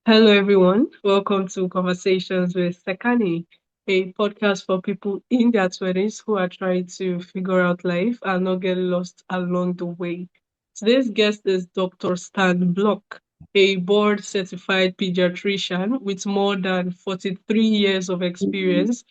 Hello, everyone. Welcome to Conversations with Sekani, a podcast for people in their 20s who are trying to figure out life and not get lost along the way. Today's guest is Dr. Stan Block, a board certified pediatrician with more than 43 years of experience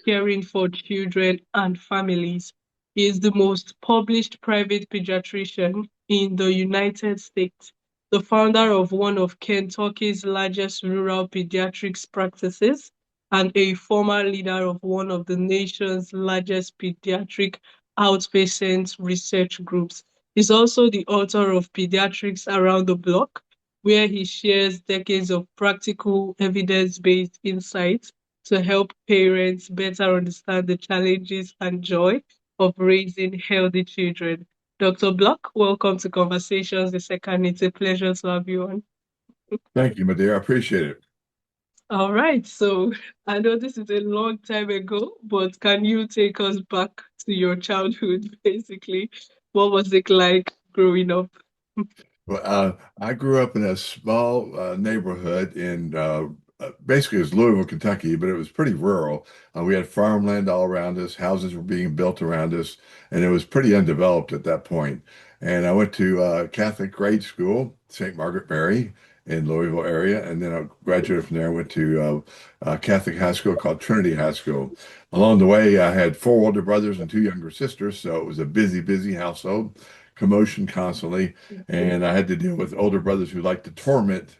caring for children and families. He is the most published private pediatrician in the United States, the founder of one of Kentucky's largest rural pediatrics practices, and a former leader of one of the nation's largest pediatric outpatient research groups. He's also the author of Pediatrics Around the Block, where he shares decades of practical, evidence based insights to help parents better understand the challenges and joy of raising healthy children. Dr. Block, welcome to Conversations the Second. It's a pleasure to have you on. Thank you, my dear. I appreciate it. All right, so I know this is a long time ago, but can you take us back to your childhood, basically? What was it like growing up? Well, I grew up in a small neighborhood in basically it was Louisville, Kentucky, but it was pretty rural. We had farmland all around us, houses were being built around us, and it was pretty undeveloped at that point. And I went to Catholic grade school, St. Margaret Mary in Louisville area, and then I graduated from there. I went to Catholic high school called Trinity High School. Along the way, I had four older brothers and two younger sisters, so it was a busy, busy household, commotion constantly. And I had to deal with older brothers who liked to torment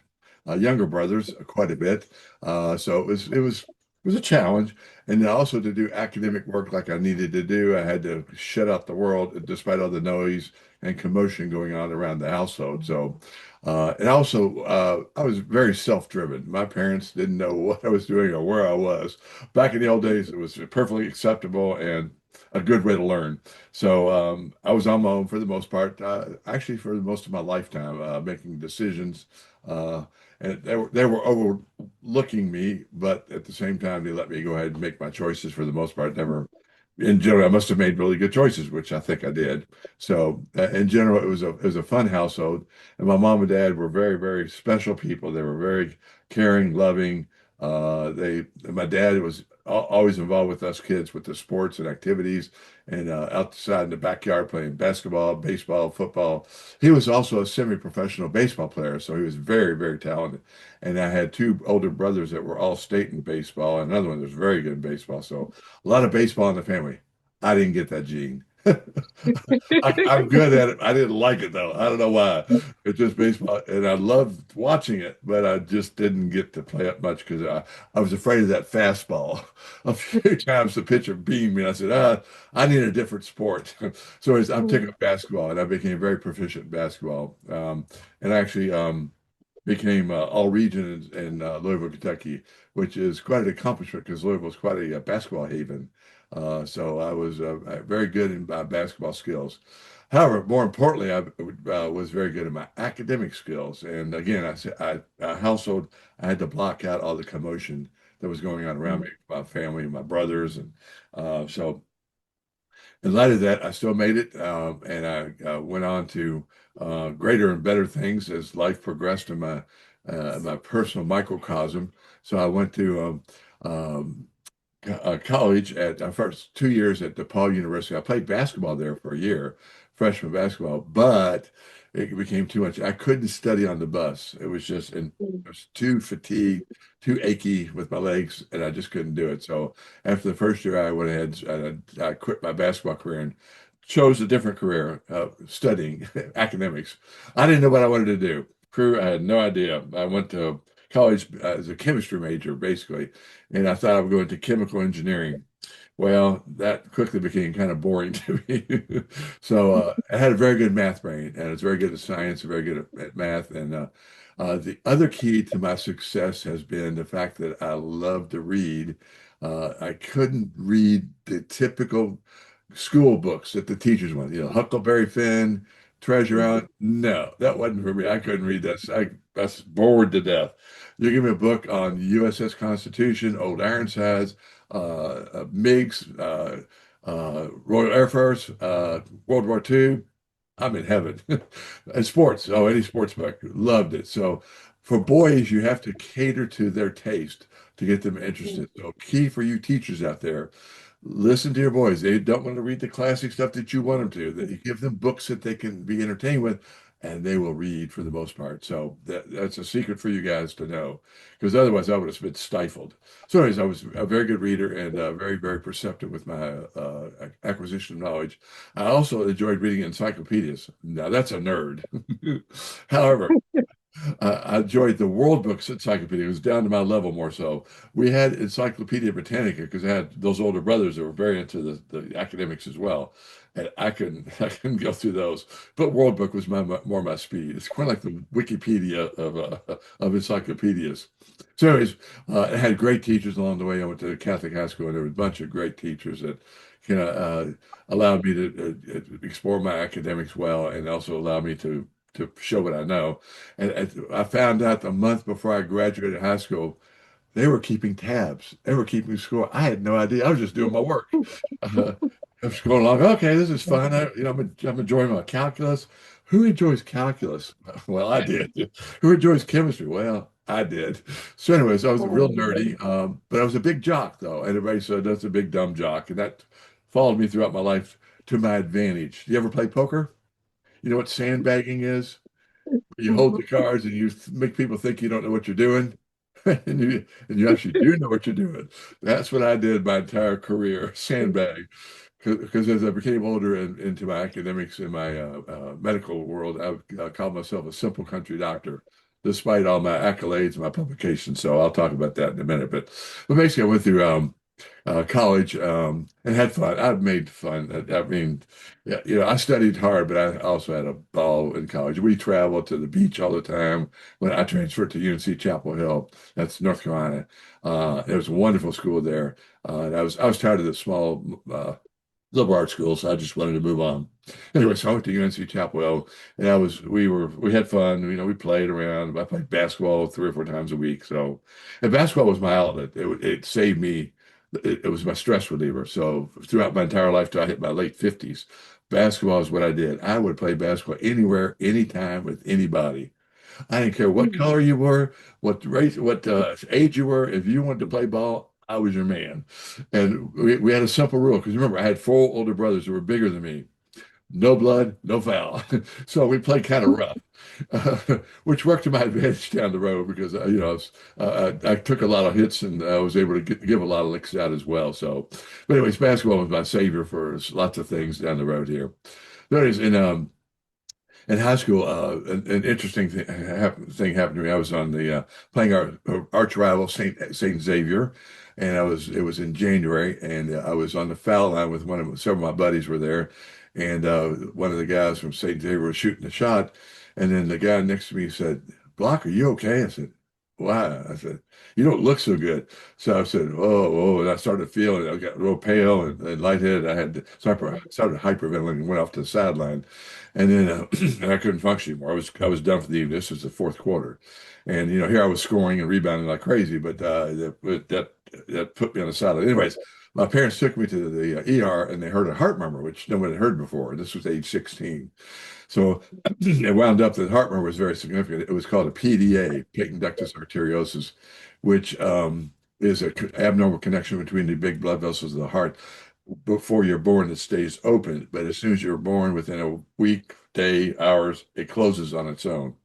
younger brothers quite a bit. So it was a challenge. And then also to do academic work like I needed to do, I had to shut out the world despite all the noise and commotion going on around the household. So and also I was very self-driven. My parents didn't know what I was doing or where I was. Back in the old days, it was perfectly acceptable and a good way to learn. So I was on my own for the most part, actually for most of my lifetime, making decisions. Uh, and they were overlooking me, but at the same time, they let me go ahead and make my choices for the most part. Never, in general, I must have made really good choices, which I think I did. So in general, it was a fun household, and my mom and dad were very, very special people. They were very caring, loving. My dad was always involved with us kids with the sports and activities and outside in the backyard playing basketball, baseball, football. He was also a semi-professional baseball player, so he was very, very talented. And I had two older brothers that were all state in baseball, and another one that was very good in baseball. So a lot of baseball in the family. I didn't get that gene. I'm good at it. I didn't like it though. I don't know why. It's just baseball, and I loved watching it, but I just didn't get to play it much because I was afraid of that fastball. A few times the pitcher beamed me, and I said, I need a different sport." So I'm taking up basketball, and I became very proficient in basketball, and actually became all region in Louisville, Kentucky, which is quite an accomplishment because Louisville is quite a basketball haven. So I was very good in my basketball skills. However, more importantly, I was very good at my academic skills. And again, household, I had to block out all the commotion that was going on around me, my family, my brothers. And so in light of that, I still made it. And I went on to greater and better things as life progressed in my personal microcosm. So I went to college at first 2 years at DePaul University. I played basketball there for a year, freshman basketball, but it became too much. I couldn't study on the bus. It was just and I was too fatigued, too achy with my legs, and I just couldn't do it. So after the first year, I went ahead and I quit my basketball career and chose a different career, studying academics. I didn't know what I wanted to do. Career, I had no idea. I went to college as a chemistry major, basically, and I thought I would go into chemical engineering. Well, that quickly became kind of boring to me. So I had a very good math brain, and I was very good at science, very good at math. And the other key to my success has been the fact that I love to read. I couldn't read the typical school books that the teachers want. Huckleberry Finn, Treasure Island. No, that wasn't for me. I couldn't read that. I was bored to death. You give me a book on USS Constitution, Old Ironsides, MiGs, Royal Air Force, World War II. I'm in heaven. And sports. Oh, any sports book. Loved it. So For boys, you have to cater to their taste to get them interested. So key for you teachers out there, listen to your boys. They don't want to read the classic stuff that you want them to. That you give them books that they can be entertained with, and they will read for the most part. So that's a secret for you guys to know, because otherwise I would have been stifled. So, anyways, I was a very good reader and very, very perceptive with my acquisition of knowledge. I also enjoyed reading encyclopedias. Now that's a nerd. However, I enjoyed the World Books Encyclopedia. It was down to my level more so. We had Encyclopedia Britannica because I had those older brothers that were very into the academics as well. And I couldn't go through those. But World Book was more my speed. It's quite like the Wikipedia of encyclopedias. So, anyways, I had great teachers along the way. I went to Catholic high school, and there was a bunch of great teachers that allowed me to explore my academics well, and also allowed me to show what I know. And I found out the month before I graduated high school, they were keeping tabs. They were keeping score. I had no idea. I was just doing my work. Uh, I was going along. Okay, this is fun. I'm enjoying my calculus. Who enjoys calculus? Well, I did. Who enjoys chemistry? Well, I did. So, anyways, I was real nerdy, but I was a big jock, though. And everybody said that's a big dumb jock, and that followed me throughout my life to my advantage. You ever play poker? You know what sandbagging is? You hold the cards and you make people think you don't know what you're doing. And you actually do know what you're doing. That's what I did my entire career, sandbag. Because as I became older and into my academics in my medical world, I called myself a simple country doctor, despite all my accolades and my publications. So I'll talk about that in a minute. But basically, I went through college and had fun. I've made fun. I mean, yeah, I studied hard, but I also had a ball in college. We traveled to the beach all the time. When I transferred to UNC Chapel Hill, that's North Carolina. It was a wonderful school there. And I was tired of the small liberal arts school, so I just wanted to move on. Anyway, so I went to UNC Chapel Hill, and we had fun. We played around. I played basketball 3 or 4 times a week. So, and basketball was my outlet. It saved me. It was my stress reliever. So throughout my entire life till I hit my late 50s, basketball is what I did. I would play basketball anywhere, anytime with anybody. I didn't care what color you were, what race, what age you were. If you wanted to play ball, I was your man. And we had a simple rule because remember, I had 4 older brothers who were bigger than me. No blood, no foul. So we played kind of rough, which worked to my advantage down the road because I took a lot of hits and I was able to give a lot of licks out as well. So, but anyways, basketball was my savior for lots of things down the road here. There is in high school, an interesting thing happened to me. I was on the playing our arch rival Saint Xavier, and it was in January, and I was on the foul line with several of my buddies were there, and one of the guys from Saint Xavier was shooting a shot, and then the guy next to me said, "Block, are you okay?" I said, "Why?" I said, "You don't look so good." So I said, "Oh," and I started feeling I got real pale and lightheaded. So I started hyperventilating and went off to the sideline. And then and I couldn't function anymore. I was done for the evening. This was the fourth quarter, and here I was scoring and rebounding like crazy. But that put me on the sideline. Anyways, my parents took me to the ER, and they heard a heart murmur, which no one had heard before. This was age 16. So it wound up that heart murmur was very significant. It was called a PDA, patent ductus arteriosus, which is an abnormal connection between the big blood vessels of the heart. Before you're born, it stays open, but as soon as you're born, within a week, day, hours, it closes on its own.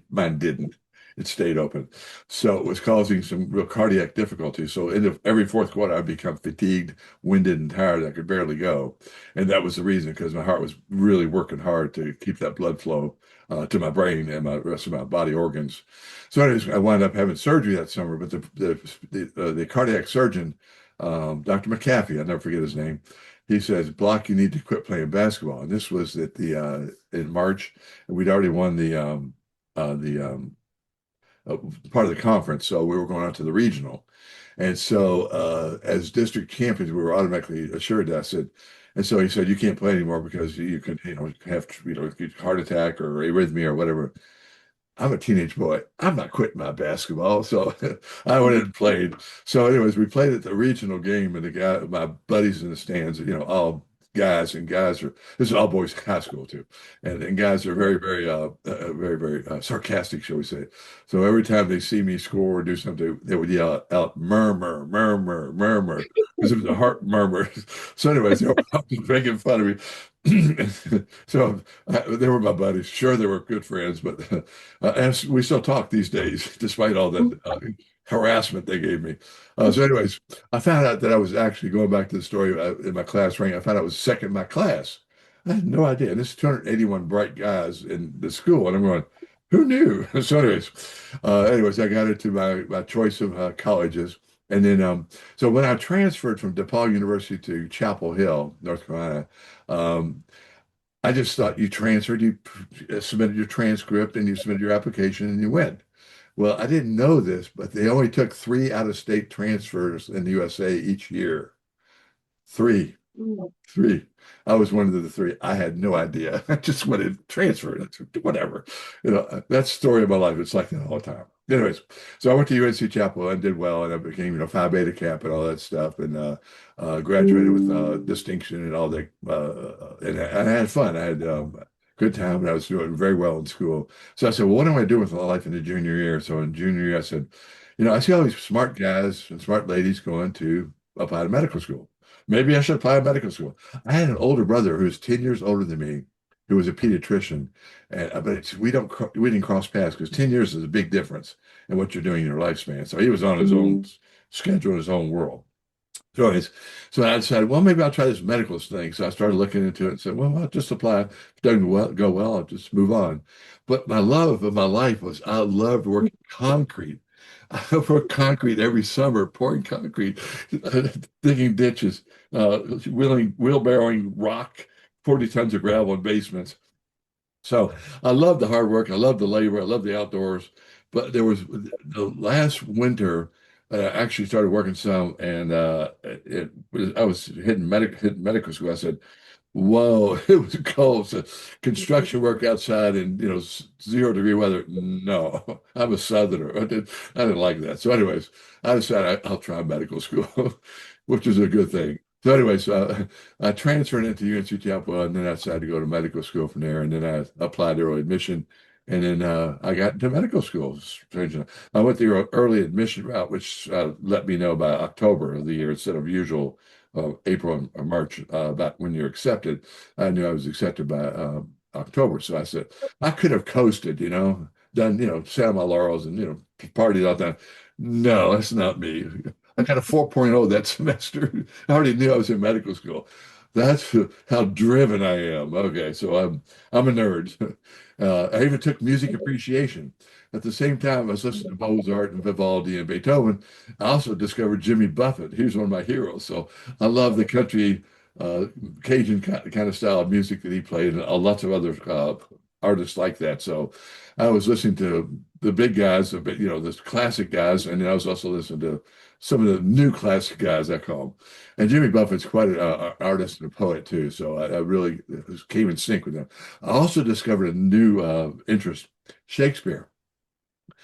Mine didn't. It stayed open. So it was causing some real cardiac difficulty. So every fourth quarter, I'd become fatigued, winded, and tired. I could barely go. And that was the reason, because my heart was really working hard to keep that blood flow to my brain and my rest of my body organs. So anyways, I wound up having surgery that summer, but the cardiac surgeon, Dr. McAfee, I'll never forget his name. He says, "Block, you need to quit playing basketball." And this was in March, and we'd already won the part of the conference, so we were going on to the regional. And so, as district champions, we were automatically assured that. I said, and so he said, "You can't play anymore because you could, have heart attack or arrhythmia or whatever." I'm a teenage boy. I'm not quitting my basketball. So I went and played. So anyways, we played at the regional game, and my buddies in the stands, all guys, and guys are, this is all boys high school too. And guys are very, very, very sarcastic, shall we say. So every time they see me score or do something, they would yell out, murmur, murmur, murmur, because it was a heart murmur. So anyways, they were making fun of me. So they were my buddies. Sure, they were good friends, but and we still talk these days, despite all that harassment they gave me. So anyways, I found out that I was actually going back to the story in my class rank. I found out I was second in my class. I had no idea. And this is 281 bright guys in the school. And I'm going, who knew? So anyways, I got into my choice of colleges. And then, so when I transferred from DePaul University to Chapel Hill, North Carolina, um, I just thought you transferred, you submitted your transcript and you submitted your application and you went. Well, I didn't know this, but they only took 3 out-of-state transfers in the USA each year. Three. Mm. Three. I was one of the three. I had no idea. I just went and transferred. Whatever. That's the story of my life. It's like that all the time. Anyways, so I went to UNC Chapel and did well, and I became, Phi Beta Cap and all that stuff, and graduated with distinction and all that. And I had fun. I had good time, and I was doing very well in school. So I said, well, what am I doing with my life in the junior year? So in junior year, I said, I see all these smart guys and smart ladies going to apply to medical school. Maybe I should apply to medical school. I had an older brother who was 10 years older than me, who was a pediatrician, and but we didn't cross paths because 10 years is a big difference in what you're doing in your lifespan. So he was on his own schedule, his own world. So anyways, so I decided, well, maybe I'll try this medical thing. So I started looking into it and said, well, I'll just apply. If it doesn't go well, I'll just move on. But my love of my life was I loved working concrete. I worked concrete every summer, pouring concrete, digging ditches, wheelbarrowing rock, 40 tons of gravel in basements. So I love the hard work. I love the labor. I love the outdoors. But there was the last winter, I actually started working some, and I was hitting medical school. I said, whoa, it was cold. So construction work outside in 0-degree weather. No, I'm a southerner. I didn't like that. So anyways, I decided I'll try medical school, which is a good thing. So anyways, I transferred into UNC Chapel, and then I decided to go to medical school from there. And then I applied to early admission, and then I got into medical school. Strange enough. I went the early admission route, which let me know by October of the year instead of usual April or March, about when you're accepted. I knew I was accepted by October. So I said, I could have coasted, done, sat on my laurels and, partied all the time. No, that's not me. I got a 4.0 that semester. I already knew I was in medical school. That's how driven I am. Okay, so I'm a nerd. I even took music appreciation. At the same time, I was listening to Mozart and Vivaldi and Beethoven. I also discovered Jimmy Buffett. He was one of my heroes. So I love the country, Cajun kind of style of music that he played, and lots of other artists like that. So I was listening to the big guys, the classic guys, and then I was also listening to some of the new classic guys, I call them. And Jimmy Buffett's quite an artist and a poet too. So I really came in sync with them. I also discovered a new interest, Shakespeare.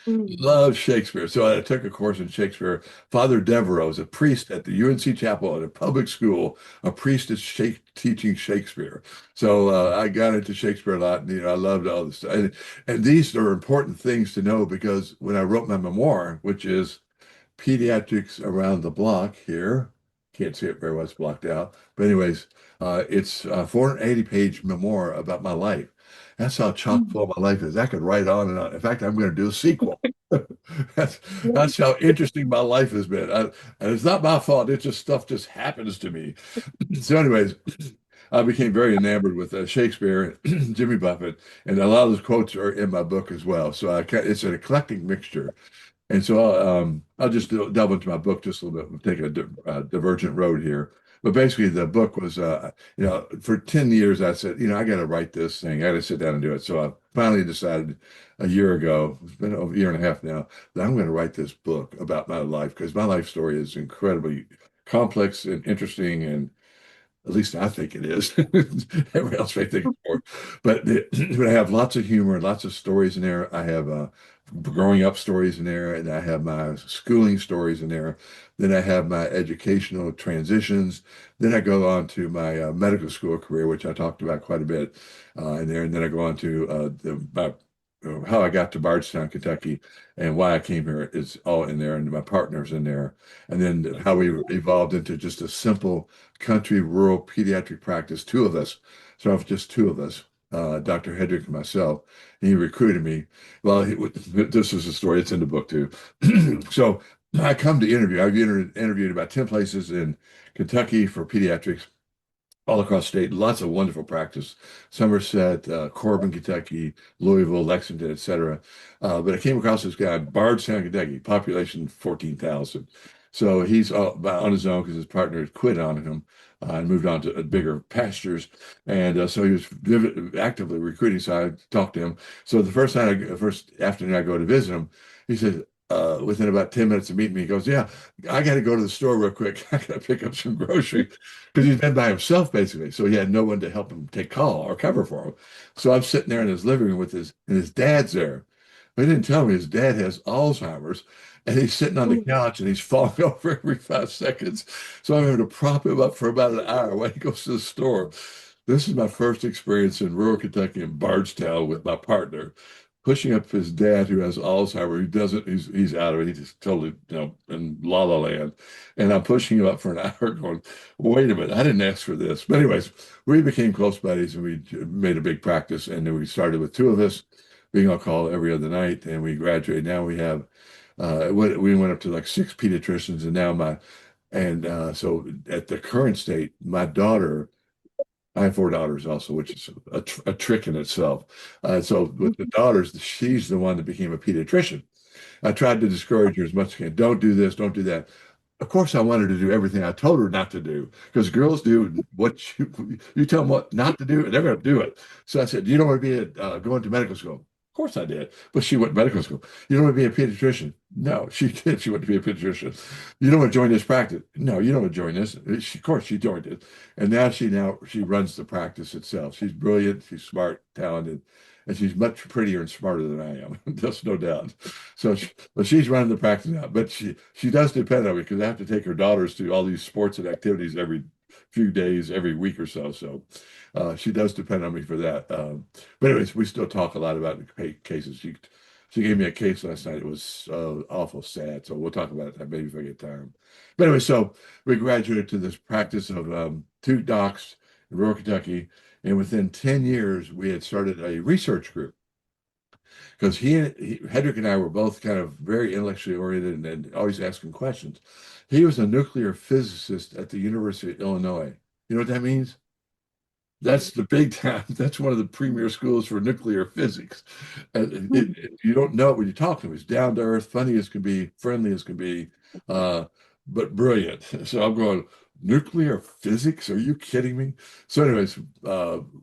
Mm. Love Shakespeare. So I took a course in Shakespeare. Father Devereaux is a priest at the UNC Chapel at a public school. A priest is teaching Shakespeare. So I got into Shakespeare a lot, and I loved all this stuff. And these are important things to know because when I wrote my memoir, which is Pediatrics Around the Block here, can't see it very well, it's blocked out. But anyways, it's a 480-page memoir about my life. That's how chock full my life is. I could write on and on. In fact, I'm going to do a sequel. That's, that's how interesting my life has been. And it's not my fault. It's just stuff just happens to me. So anyways, I became very enamored with Shakespeare and Jimmy Buffett, and a lot of those quotes are in my book as well. So it's an eclectic mixture. And so I'll just delve into my book just a little bit. We'll take a divergent road here. But basically, the book was, for 10 years, I said, I got to write this thing. I got to sit down and do it. So I finally decided a year ago, it's been over a year and a half now, that I'm going to write this book about my life because my life story is incredibly complex and interesting. And At least I think it is. Everyone else may think it's more. But I have lots of humor and lots of stories in there. I have growing up stories in there, and I have my schooling stories in there. Then I have my educational transitions. Then I go on to my medical school career, which I talked about quite a bit in there. And then I go on to how I got to Bardstown, Kentucky, and why I came here is all in there, and my partner's in there. And then how we evolved into just a simple country rural pediatric practice, two of us. So just two of us, Dr. Hedrick and myself. And he recruited me. Well, this is a story. It's in the book too. So I come to interview. I've interviewed about 10 places in Kentucky for pediatrics all across state, lots of wonderful practice. Somerset, Corbin, Kentucky, Louisville, Lexington, etc. But I came across this guy, Bardstown, Kentucky, population 14,000. So he's on his own because his partner had quit on him and moved on to bigger pastures. And so he was actively recruiting. So I talked to him. So first afternoon I go to visit him, he said, within about 10 minutes of meeting me, he goes, "Yeah, I got to go to the store real quick. I got to pick up some groceries." Because he's been by himself basically, so he had no one to help him take call or cover for him. So I'm sitting there in his living room with his dad's there. But he didn't tell me his dad has Alzheimer's, and he's sitting on the couch and he's falling over every 5 seconds. So I'm having to prop him up for about an hour while he goes to the store. This is my first experience in rural Kentucky in Bardstown with my partner, pushing up his dad who has Alzheimer's. He doesn't, he's out of it. He's just totally, in la la land. And I'm pushing him up for an hour going, wait a minute, I didn't ask for this. But anyways, we became close buddies and we made a big practice. And then we started with two of us being on call every other night. And we graduated. Now we have, we went up to like 6 pediatricians and so at the current state, my daughter, I have 4 daughters also, which is a trick in itself. So with the daughters, she's the one that became a pediatrician. I tried to discourage her as much as I can. Don't do this, don't do that. Of course, I wanted to do everything I told her not to do because girls do what you tell them what not to do, and they're going to do it. So I said, "You don't want to be going to medical school." Of course, I did, but she went to medical school. You don't want to be a pediatrician? No, she did. She wanted to be a pediatrician. You don't want to join this practice? No, you don't want to join this. Of course, she joined it, and now she runs the practice itself. She's brilliant. She's smart, talented, and she's much prettier and smarter than I am. There's no doubt. But she's running the practice now. But she does depend on me because I have to take her daughters to all these sports and activities every few days, every week or so. So she does depend on me for that. But anyways, we still talk a lot about the cases. She gave me a case last night. It was awful sad. So we'll talk about it maybe if I get time. But anyway, so we graduated to this practice of two docs in rural Kentucky. And within 10 years, we had started a research group because Hedrick and I were both kind of very intellectually oriented and always asking questions. He was a nuclear physicist at the University of Illinois. You know what that means? That's the big time. That's one of the premier schools for nuclear physics. You don't know it when you talk to him. He's down to earth, funny as can be, friendly as can be, uh, but brilliant. So I'm going, nuclear physics? Are you kidding me? So, anyways,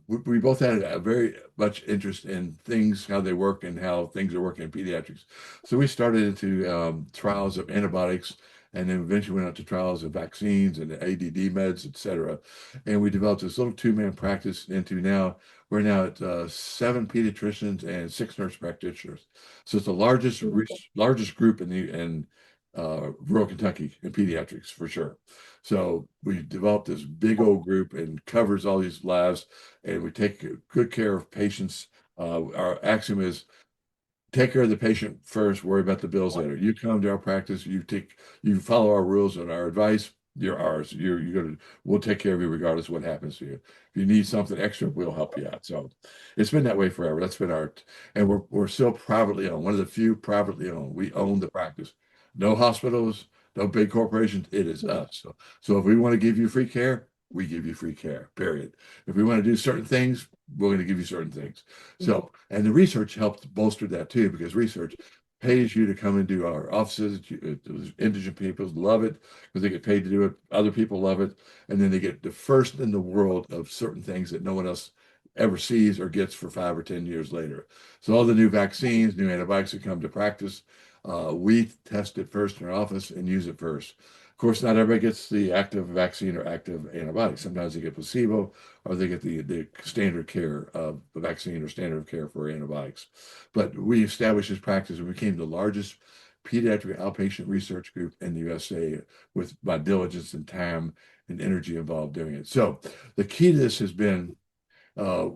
we both had a very much interest in things, how they work, and how things are working in pediatrics. So we started into trials of antibiotics and then eventually went out to trials of vaccines and ADD meds, et cetera. And we developed this little two-man practice we're now at 7 pediatricians and 6 nurse practitioners. So it's the largest group in rural Kentucky in pediatrics for sure. So we developed this big old group and covers all these lives, and we take good care of patients. Our axiom is take care of the patient first, worry about the bills later. You come to our practice, you follow our rules and our advice, you're ours. We'll take care of you regardless of what happens to you. If you need something extra, we'll help you out. So it's been that way forever. That's been and we're still privately owned, one of the few privately owned. We own the practice. No hospitals, no big corporations. It is us. So if we want to give you free care, we give you free care, period. If we want to do certain things, we're going to give you certain things. So, and the research helped bolster that too, because research pays you to come into our offices. Indigent people love it because they get paid to do it. Other people love it. And then they get the first in the world of certain things that no one else ever sees or gets for 5 or 10 years later. So all the new vaccines, new antibiotics that come to practice, we test it first in our office and use it first. course, not everybody gets the active vaccine or active antibiotic. Sometimes they get placebo or they get the standard care of the vaccine or standard of care for antibiotics. But we established this practice and became the largest pediatric outpatient research group in the USA with my diligence and time and energy involved doing it. So the key to this has been uh,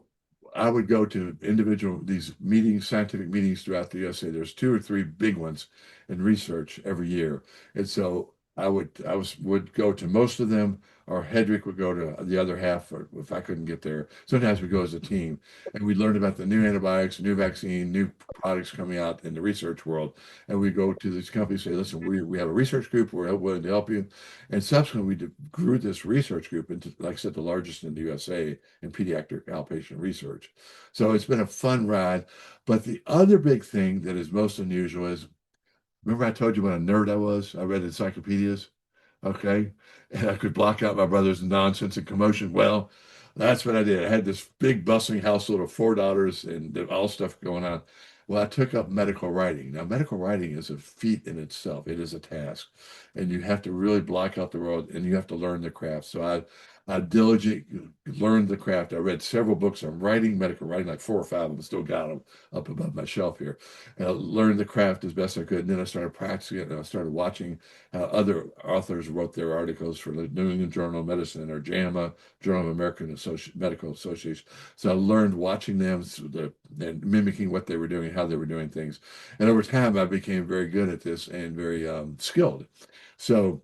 I would go to individual these meetings, scientific meetings throughout the USA. There's two or three big ones in research every year, and so would go to most of them, or Hedrick would go to the other half, or if I couldn't get there. Sometimes we go as a team, and we learn about the new antibiotics, new vaccine, new products coming out in the research world, and we go to these companies and say, listen, we have a research group, we're willing to help you, and subsequently we grew this research group into, like I said, the largest in the USA in pediatric outpatient research. So it's been a fun ride. But the other big thing that is most unusual is, remember I told you what a nerd I was? I read encyclopedias, okay? And I could block out my brother's nonsense and commotion. Well, that's what I did. I had this big bustling household of four daughters and all stuff going on. Well, I took up medical writing. Now, medical writing is a feat in itself. It is a task, and you have to really block out the world, and you have to learn the craft. So I diligently learned the craft. I read several books on writing, medical writing, like four or five of them. Still got them up above my shelf here. And I learned the craft as best I could. And then I started practicing it, and I started watching how other authors wrote their articles for the New England Journal of Medicine or JAMA, Journal of American Medical Association. So I learned watching them and mimicking what they were doing, how they were doing things. And over time, I became very good at this and very skilled. So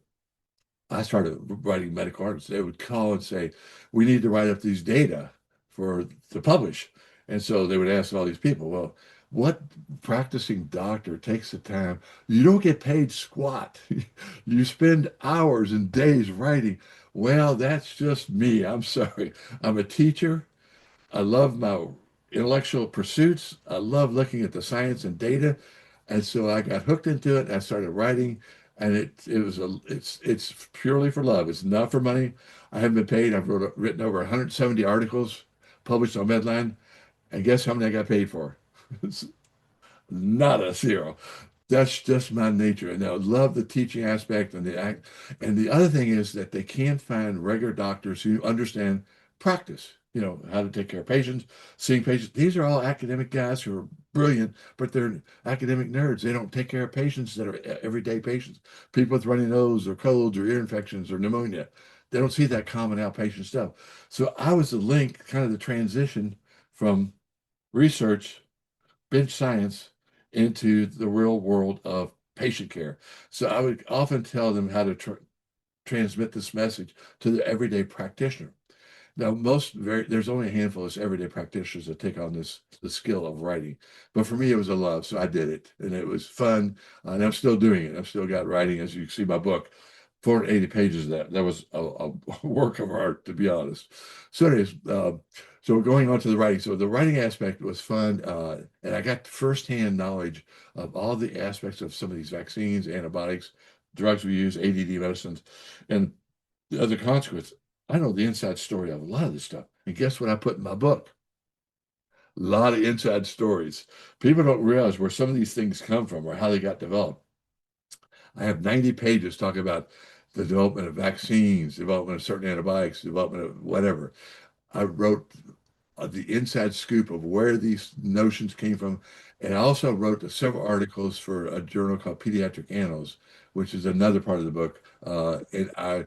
I started writing medical articles. They would call and say, we need to write up these data for to publish. And so they would ask all these people, well, what practicing doctor takes the time? You don't get paid squat. You spend hours and days writing. Well, that's just me. I'm sorry. I'm a teacher. I love my intellectual pursuits. I love looking at the science and data. And so I got hooked into it. I started writing, and it's purely for love. It's not for money. I haven't been paid. Written over 170 articles published on Medline, and guess how many I got paid for? It's not a zero. That's just my nature. And I love the teaching aspect and the act. And the other thing is that they can't find regular doctors who understand practice, how to take care of patients, seeing patients. These are all academic guys who are brilliant, but they're academic nerds. They don't take care of patients that are everyday patients, people with runny nose or colds or ear infections or pneumonia. They don't see that common outpatient stuff. So I was the link, kind of the transition from research, bench science, into the real world of patient care. So I would often tell them how to transmit this message to the everyday practitioner. Now, there's only a handful of everyday practitioners that take on the skill of writing. But for me, it was a love, so I did it, and it was fun, and I'm still doing it. I've still got writing, as you can see my book, 480 pages of that. That was a work of art, to be honest. So anyways, so going on to the writing. So the writing aspect was fun, and I got firsthand knowledge of all the aspects of some of these vaccines, antibiotics, drugs we use, ADD medicines, and the other consequence. I know the inside story of a lot of this stuff. And guess what I put in my book? A lot of inside stories. People don't realize where some of these things come from or how they got developed. I have 90 pages talking about the development of vaccines, development of certain antibiotics, development of whatever. I wrote the inside scoop of where these notions came from. And I also wrote several articles for a journal called Pediatric Annals, which is another part of the book. And I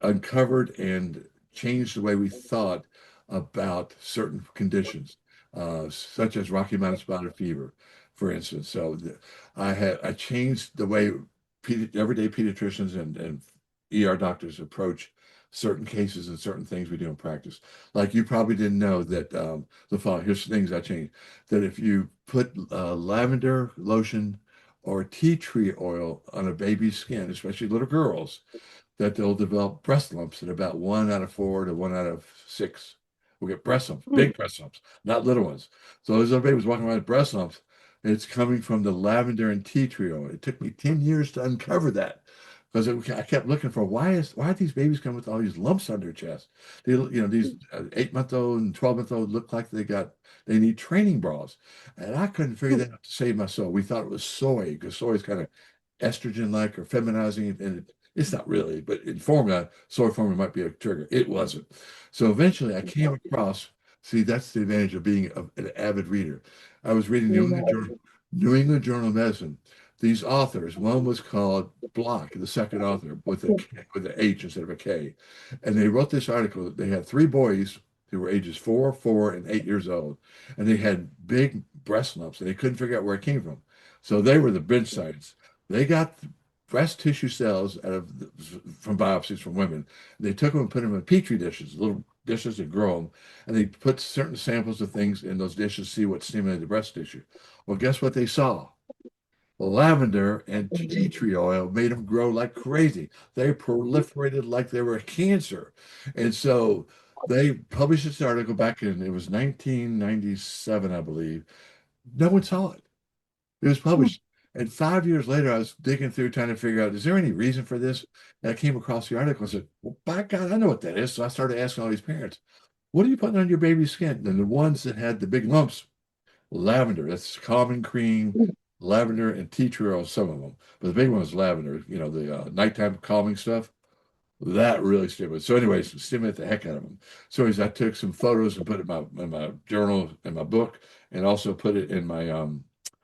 uncovered and changed the way we thought about certain conditions, such as Rocky Mountain spotted fever, for instance. So I changed the way everyday pediatricians and ER doctors approach certain cases and certain things we do in practice. Like you probably didn't know that the following, here's things I changed. That if you put lavender lotion or tea tree oil on a baby's skin, especially little girls, that they'll develop breast lumps in about 1 out of 4 to 1 out of 6 will get breast lumps, Hmm. big breast lumps, not little ones. So as everybody was walking around with breast lumps, it's coming from the lavender and tea tree oil. It took me 10 years to uncover that because I kept looking for why are these babies coming with all these lumps on their chest? These 8-month-old and 12-month-old look like they need training bras, and I couldn't figure that out to save my soul. We thought it was soy because soy is kind of estrogen-like or feminizing, and It's not really, but in formula, soy formula might be a trigger. It wasn't. So eventually I came across, see, that's the advantage of being an avid reader. I was reading New England Journal of Medicine. These authors, one was called Block, the second author, with a K, with an H instead of a K. And they wrote this article. They had three boys who were ages 4, 4, and 8 years old. And they had big breast lumps and they couldn't figure out where it came from. So they were the bench science. They got breast tissue cells from biopsies from women. They took them and put them in petri dishes, little dishes that grow them, and they put certain samples of things in those dishes to see what stimulated the breast tissue. Well, guess what they saw? Lavender and tea tree oil made them grow like crazy. They proliferated like they were a cancer. And so they published this article back in, it was 1997, I believe. No one saw it. It was published. And 5 years later, I was digging through trying to figure out, is there any reason for this? And I came across the article and said, well, by God, I know what that is. So I started asking all these parents, what are you putting on your baby's skin? And the ones that had the big lumps, lavender, that's common cream, lavender, and tea tree oil, some of them. But the big one was lavender, the nighttime calming stuff. That really stimulated. So, anyways, stimulated the heck out of them. So, I took some photos and put it in my journal, in my book, and also put it in my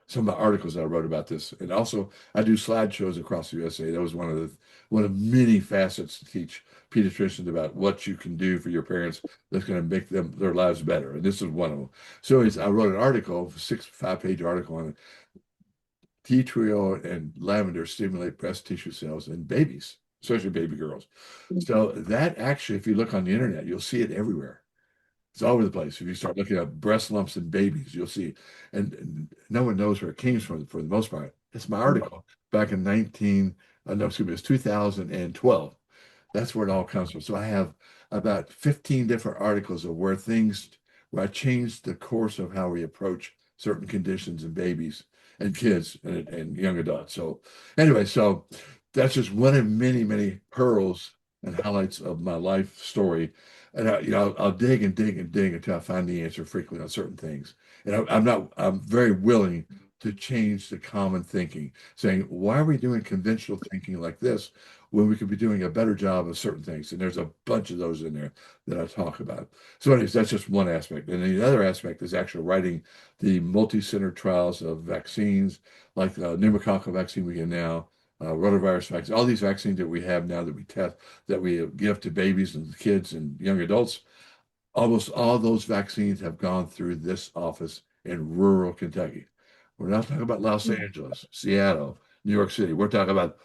some of the articles that I wrote about this. And also, I do slideshows across the USA. That was one of many facets to teach pediatricians about what you can do for your parents that's going to make their lives better. And this is one of them. So, I wrote an article, 5-page article on it. Tea tree oil and lavender stimulate breast tissue cells in babies, especially baby girls. So that actually, if you look on the internet, you'll see it everywhere. It's all over the place. If you start looking at breast lumps in babies, you'll see. And no one knows where it came from for the most part. It's my article back in it's 2012. That's where it all comes from. So I have about 15 different articles of where I changed the course of how we approach certain conditions in babies and kids and young adults. So anyway, so that's just one of many, many pearls and highlights of my life story. And I'll dig and dig and dig until I find the answer frequently on certain things. And I'm very willing to change the common thinking, saying, why are we doing conventional thinking like this when we could be doing a better job of certain things? And there's a bunch of those in there that I talk about. So anyways, that's just one aspect. And then the other aspect is actually writing the multi-center trials of vaccines, like the pneumococcal vaccine we get now, rotavirus vaccine, all these vaccines that we have now that we test, that we give to babies and kids and young adults. Almost all those vaccines have gone through this office in rural Kentucky. We're not talking about Los Angeles, Seattle, New York City. We're talking about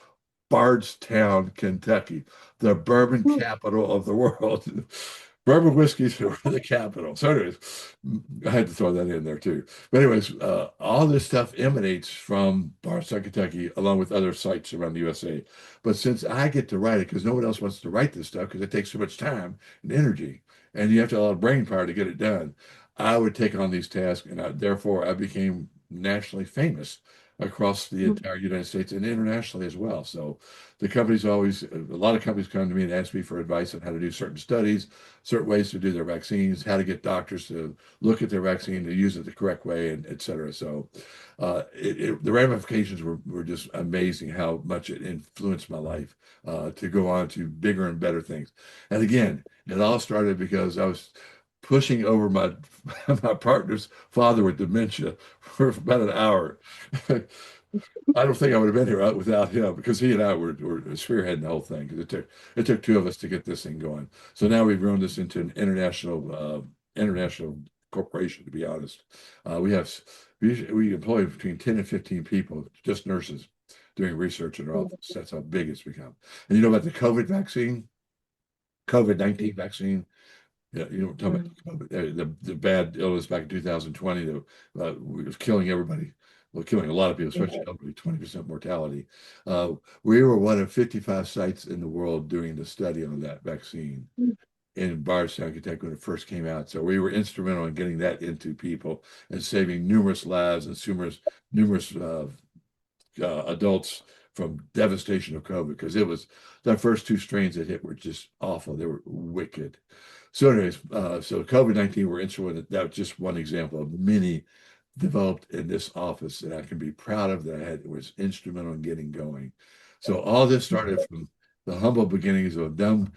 Bardstown, Kentucky, the bourbon capital of the world. Bourbon whiskeys are the capital. So anyways, I had to throw that in there too. But anyways, all this stuff emanates from Bardstown, Kentucky, along with other sites around the USA. But since I get to write it, because no one else wants to write this stuff, because it takes so much time and energy, and you have to have a lot of brain power to get it done, I would take on these tasks, and therefore I became nationally famous across the entire United States and internationally as well. So a lot of companies come to me and ask me for advice on how to do certain studies, certain ways to do their vaccines, how to get doctors to look at their vaccine, to use it the correct way, and et cetera. So the ramifications were just amazing how much it influenced my life to go on to bigger and better things. And again, it all started because I was pushing over my my partner's father with dementia for about an hour. I don't think I would have been here without him, because he and I were spearheading the whole thing. Because it took two of us to get this thing going. So now we've grown this into an international corporation. To be honest, we employ between 10 and 15 people, just nurses, doing research in our office. That's how big it's become. And you know about the COVID-19 vaccine? Yeah, talking about the bad illness back in 2020 that was killing everybody. Well, killing a lot of people, especially elderly, 20% mortality. We were one of 55 sites in the world doing the study on that vaccine in Bardstown, Kentucky, when it first came out. So we were instrumental in getting that into people and saving numerous lives and numerous adults from devastation of COVID, because the first two strains that hit were just awful. They were wicked. So anyways, so COVID-19 were instrumental. That was just one example of many developed in this office that I can be proud of, that was instrumental in getting going. So all this started from the humble beginnings of a dumb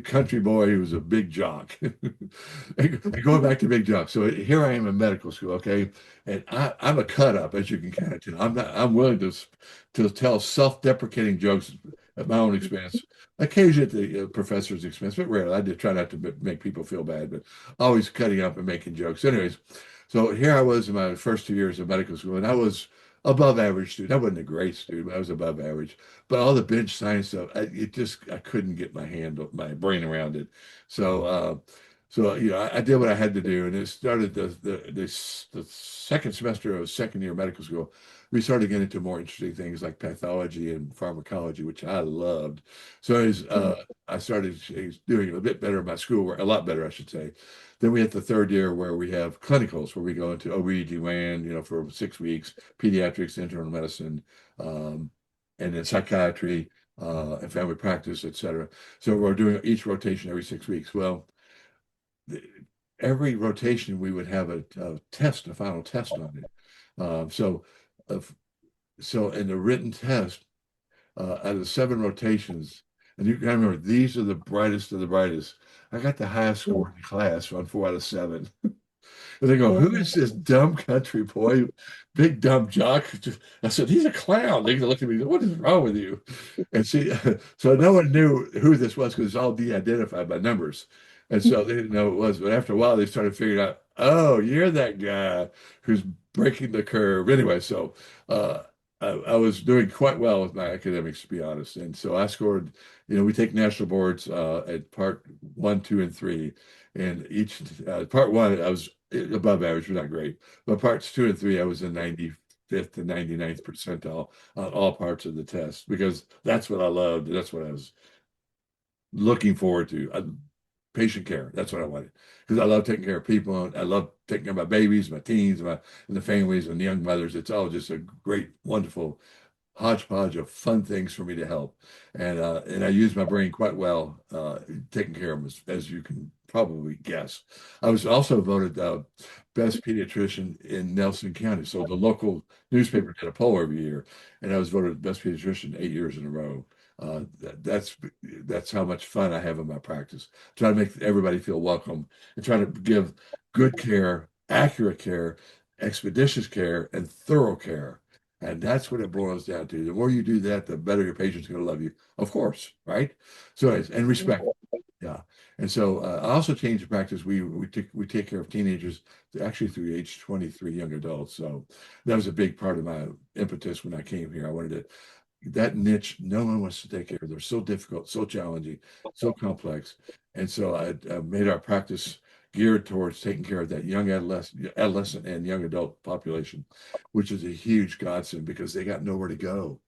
country boy who was a big jock. And going back to big jock. So here I am in medical school, okay? And I'm a cut up, as you can kind of tell. I'm willing to tell self-deprecating jokes at my own expense, occasionally at the professor's expense, but rarely. I did try not to make people feel bad, but always cutting up and making jokes. Anyways, so here I was in my first 2 years of medical school, and I was above average student. I wasn't a great student, but I was above average. But all the bench science stuff, I couldn't get my brain around it. So I did what I had to do, and it started the second semester of second year of medical school. We started getting into more interesting things like pathology and pharmacology, which I loved. So I started doing a bit better in my schoolwork, a lot better, I should say. Then we had the third year where we have clinicals, where we go into OB/GYN, for 6 weeks, pediatrics, internal medicine, um, and then psychiatry, and family practice, et cetera. So we're doing each rotation every 6 weeks. Well, the, every rotation we would have a test, a final test on it. Uh, so in the written test, out of 7 rotations, and you can remember these are the brightest of the brightest. I got the highest score in the class on 4 out of 7. And they go, "Who is this dumb country boy, big dumb jock?" I said, "He's a clown." They looked at me, "What is wrong with you?" And see, so no one knew who this was because it's all de-identified by numbers. And so they didn't know who it was. But after a while, they started figuring out, "Oh, you're that guy who's breaking the curve." Anyway, so I was doing quite well with my academics, to be honest. And so I scored, we take national boards at part one, two, and three. And each part one, I was above average, but not great. But parts two and three, I was in 95th to 99th percentile on all parts of the test because that's what I loved. That's what I was looking forward to. Patient care. That's what I wanted because I love taking care of people. I love taking care of my babies, my teens, and the families and the young mothers. It's all just a great, wonderful hodgepodge of fun things for me to help. And I use my brain quite well, taking care of them, as you can probably guess. I was also voted best pediatrician in Nelson County. So the local newspaper did a poll every year, and I was voted best pediatrician 8 years in a row. That's how much fun I have in my practice. Try to make everybody feel welcome and try to give good care, accurate care, expeditious care, and thorough care. And that's what it boils down to. The more you do that, the better your patient's going to love you, of course, right? So, and respect. Yeah. And so I also changed the practice. We take care of teenagers actually through age 23, young adults. So that was a big part of my impetus when I came here. I wanted to that niche, no one wants to take care of. They're so difficult, so challenging, so complex. And so I made our practice geared towards taking care of that young adolescent and young adult population, which is a huge godsend because they got nowhere to go.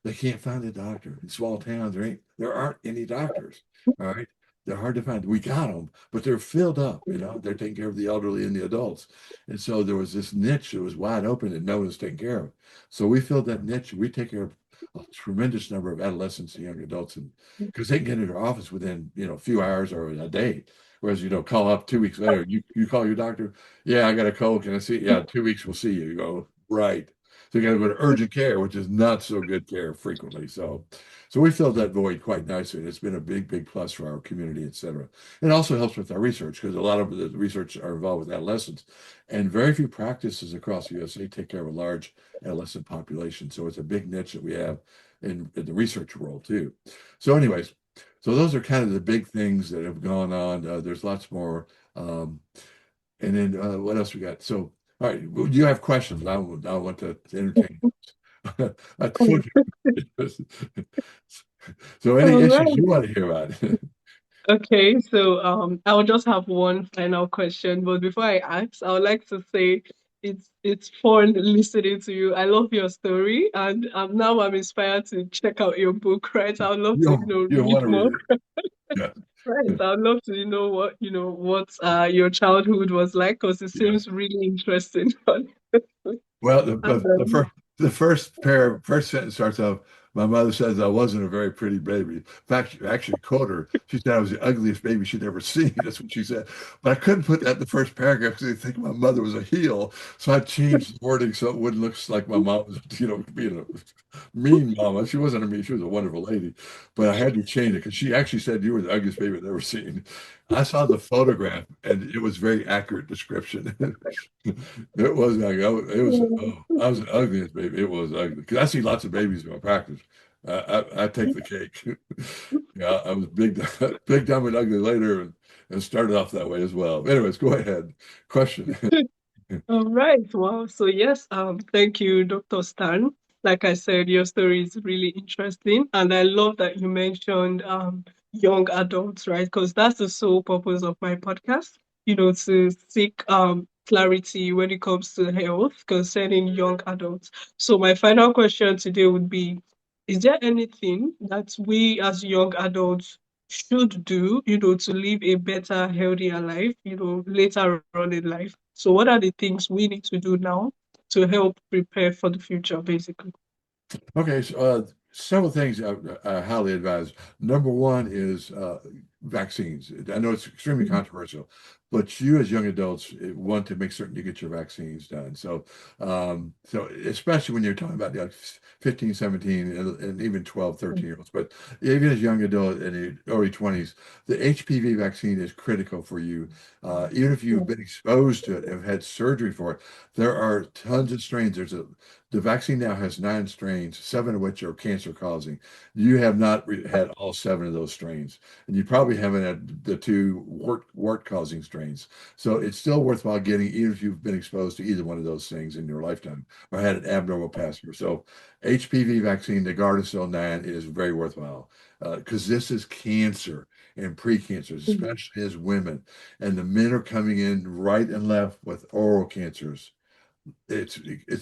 They can't find a doctor. In small towns, there aren't any doctors. All right. They're hard to find. We got them, but they're filled up, they're taking care of the elderly and the adults. And so there was this niche that was wide open and no one was taking care of. So we filled that niche. We take care of a tremendous number of adolescents and young adults, and because they can get into our office within a few hours or a day. Whereas call up 2 weeks later, you call your doctor, yeah, I got a cold, can I see? Yeah, 2 weeks we'll see you. You go, right. So you got to go to urgent care, which is not so good care frequently. So we filled that void quite nicely, and it's been a big, big plus for our community, et cetera. It also helps with our research because a lot of the research are involved with adolescents, and very few practices across the USA take care of a large adolescent population. So it's a big niche that we have in the research world too. So, anyways, so those are kind of the big things that have gone on. There's lots more. And then what else we got? So, all right, you have questions. I want to entertain. I told you. So, any All issues right. you want to hear about? Okay, so I'll just have one final question, but before I ask, I would like to say it's fun listening to you. I love your story, and now I'm inspired to check out your book. Right, I would love to You read want to read more. it? Yeah. Right, I would love to know what your childhood was like because it Yes. seems really interesting. Well, And, the first sentence starts off. My mother says I wasn't a very pretty baby. In fact, she actually quote her. She said I was the ugliest baby she'd ever seen. That's what she said. But I couldn't put that in the first paragraph because they think my mother was a heel. So I changed the wording so it wouldn't look like my mom was, being a mean mama. She wasn't a mean. She was a wonderful lady. But I had to change it because she actually said you were the ugliest baby I'd ever seen. I saw the photograph and it was very accurate description. It was like, oh, it was, oh, I was the ugliest baby. It was ugly. Because I see lots of babies in my practice. I take the cake. Yeah, I was big, big, dumb, and ugly later and started off that way as well. Anyways, go ahead. Question. All right. Wow. So yes, thank you, Dr. Stan. Like I said, your story is really interesting, and I love that you mentioned young adults, right? Because that's the sole purpose of my podcast, to seek clarity when it comes to health concerning young adults. So my final question today would be, is there anything that we as young adults should do, to live a better, healthier life, later on in life? So, what are the things we need to do now to help prepare for the future, basically? Okay, so several things I highly advise. Number one is vaccines. I know it's extremely Mhm. controversial, but you as young adults want to make certain you get your vaccines done. So especially when you're talking about 15, 17, and even 12, 13-year-olds, but even as young adult in the early 20s, the HPV vaccine is critical for you. Even if you've Yeah. been exposed to it, have had surgery for it, there are tons of strains. The vaccine now has 9 strains, 7 of which are cancer causing. You have not had all 7 of those strains, and you probably haven't had the 2 wart causing strains. So it's still worthwhile getting, even if you've been exposed to either one of those things in your lifetime or had an abnormal pass-through. So HPV vaccine, the Gardasil 9, is very worthwhile because this is cancer and precancers, Mhm. especially as women. And the men are coming in right and left with oral cancers. It's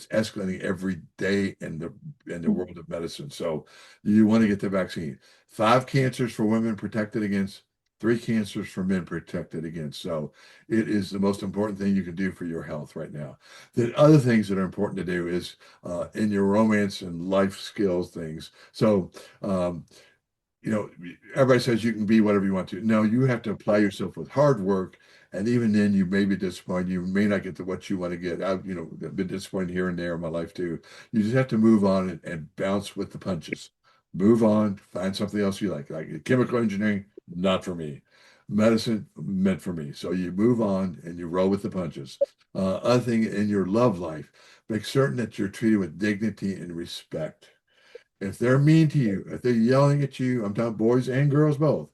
escalating every day in the world of medicine. So you want to get the vaccine. 5 cancers for women protected against, 3 cancers for men protected against. So it is the most important thing you can do for your health right now. The other things that are important to do is in your romance and life skills things. So you know, everybody says you can be whatever you want to. No, you have to apply yourself with hard work. And even then, you may be disappointed. You may not get to what you want to get. I've been disappointed here and there in my life too. You just have to move on and bounce with the punches. Move on, find something else you like. Like chemical engineering, not for me. Medicine, meant for me. So you move on and you roll with the punches. Other thing in your love life, make certain that you're treated with dignity and respect. If they're mean to you, if they're yelling at you, I'm talking boys and girls both,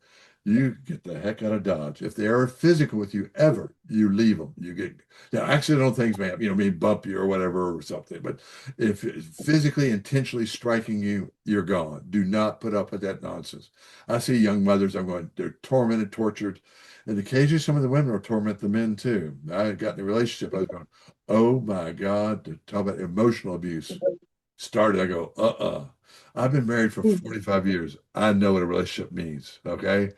you get the heck out of Dodge. If they are physical with you ever, you leave them. You get now accidental things may happen, may bump you or whatever or something. But if it's physically intentionally striking you, you're gone. Do not put up with that nonsense. I see young mothers, I'm going, they're tormented, tortured. And occasionally some of the women will torment the men too. I got in a relationship, I was going, oh my God, to talk about emotional abuse started, I go, I've been married for Mhm. 45 years. I know what a relationship means. Okay.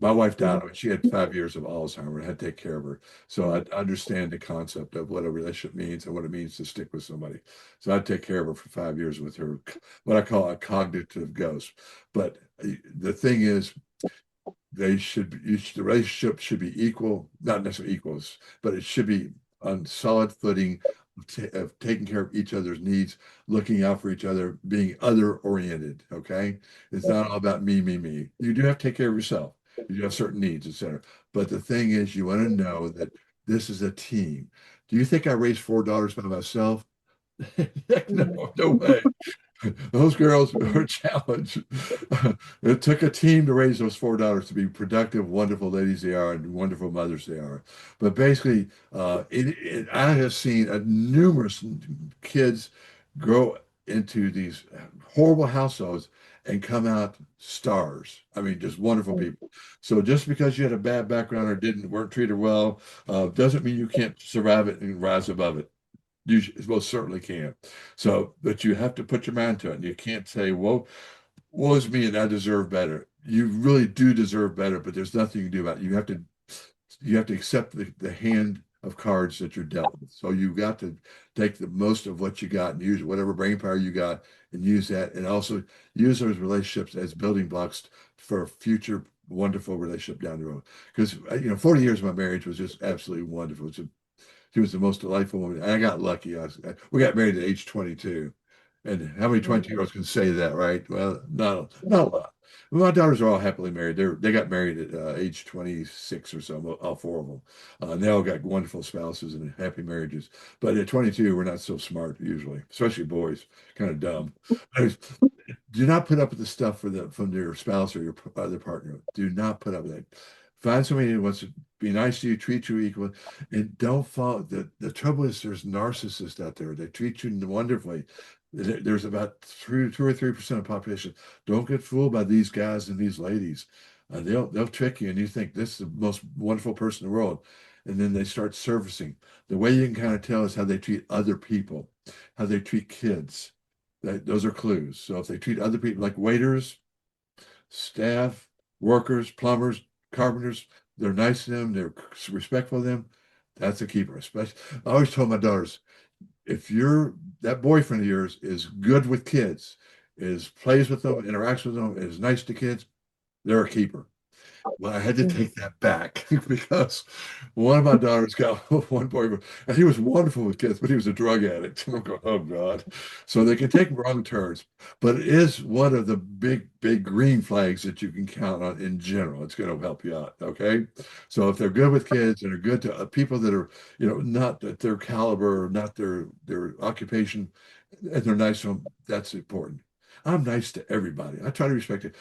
My wife died Mhm. when she had 5 years of Alzheimer's. I had to take care of her. So I understand the concept of what a relationship means and what it means to stick with somebody. So I take care of her for 5 years with her, what I call a cognitive ghost. But the thing is, the relationship should be equal, not necessarily equals, but it should be on solid footing of taking care of each other's needs, looking out for each other, being other oriented. Okay. It's not all about me, me, me. You do have to take care of yourself. You do have certain needs, etc. But the thing is, you want to know that this is a team. Do you think I raised 4 daughters by myself? Heck no, Mhm. no way. Those girls are Mhm. a challenge. It took a team to raise those 4 daughters to be productive, wonderful ladies they are, and wonderful mothers they are. But basically, I have seen numerous kids grow into these horrible households and come out stars. I mean, just wonderful people. So just because you had a bad background or weren't treated well, doesn't mean you can't survive it and rise above it. You most certainly can. So, but you have to put your mind to it. And you can't say, "Well, woe is me, and I deserve better." You really do deserve better, but there's nothing you can do about it. You have to accept the hand of cards that you're dealt with. So you got to take the most of what you got and use whatever brain power you got and use that, and also use those relationships as building blocks for a future wonderful relationship down the road. Because 40 years of my marriage was just absolutely wonderful. She was the most delightful woman. I got lucky. We got married at age 22. And how many 22-year-olds can say that, right? Well, not a lot. My daughters are all happily married. They got married at age 26 or so, all four of them. They all got wonderful spouses and happy marriages. But at 22, we're not so smart usually, especially boys, kind of dumb. Do not put up with the stuff from your spouse or your other partner. Do not put up with it. Find somebody who wants to be nice to you, treat you equal, and don't fall. The trouble is there's narcissists out there. They treat you wonderfully. There's about 2 or 3% of the population. Don't get fooled by these guys and these ladies. They'll trick you, and you think this is the most wonderful person in the world, and then they start surfacing. The way you can kind of tell is how they treat other people, how they treat kids. Those are clues. So if they treat other people like waiters, staff, workers, plumbers, carpenters, they're nice to them, they're respectful of them, that's a keeper. Especially, I always told my daughters, if that boyfriend of yours is good with kids, plays with them, interacts with them, is nice to kids, they're a keeper. Well, I had to take that back because one of my daughters got one boyfriend, and he was wonderful with kids, but he was a drug addict. I'm going, oh God. So they can take wrong turns, but it is one of the big, big green flags that you can count on in general. It's going to help you out. Okay. So if they're good with kids and are good to people that are, not at their caliber, not their occupation, and they're nice to them, that's important. I'm nice to everybody. I try to respect it.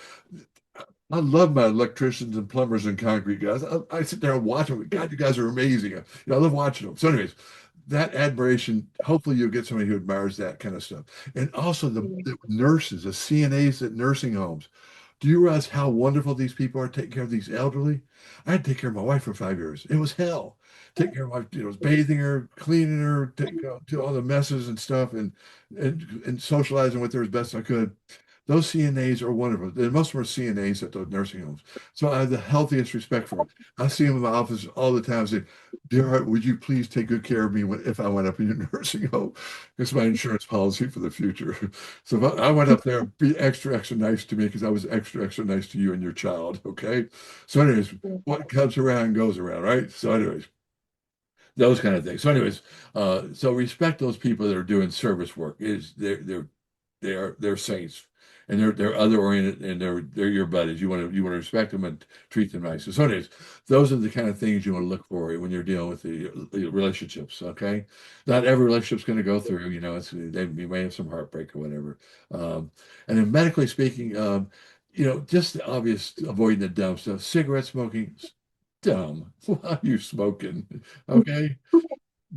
I love my electricians and plumbers and concrete guys. I sit there and watch them. God, you guys are amazing. I love watching them. So, anyways, that admiration, hopefully you'll get somebody who admires that kind of stuff. And also the nurses, the CNAs at nursing homes. Do you realize how wonderful these people are taking care of these elderly? I had to take care of my wife for 5 years. It was hell. Taking care of my wife, bathing her, cleaning her, do all the messes and stuff, and socializing with her as best I could. Those CNAs are wonderful. Most of them are CNAs at the nursing homes. So I have the healthiest respect for them. I see them in my office all the time saying, dear heart, would you please take good care of me if I went up in your nursing home? It's my insurance policy for the future. So if I went up there, be extra, extra nice to me because I was extra, extra nice to you and your child. Okay. So, anyways, what comes around goes around, right? So, anyways, those kind of things. So, anyways, so respect those people that are doing service work. They're saints, and they're other oriented, and they're your buddies. You want to respect them and treat them nice. So anyways, those are the kind of things you want to look for when you're dealing with the relationships. Okay, not every relationship's going to go through. You may have some heartbreak or whatever. And then medically speaking, just the obvious avoiding the dumb stuff. Cigarette smoking, dumb. Why are you smoking? Okay.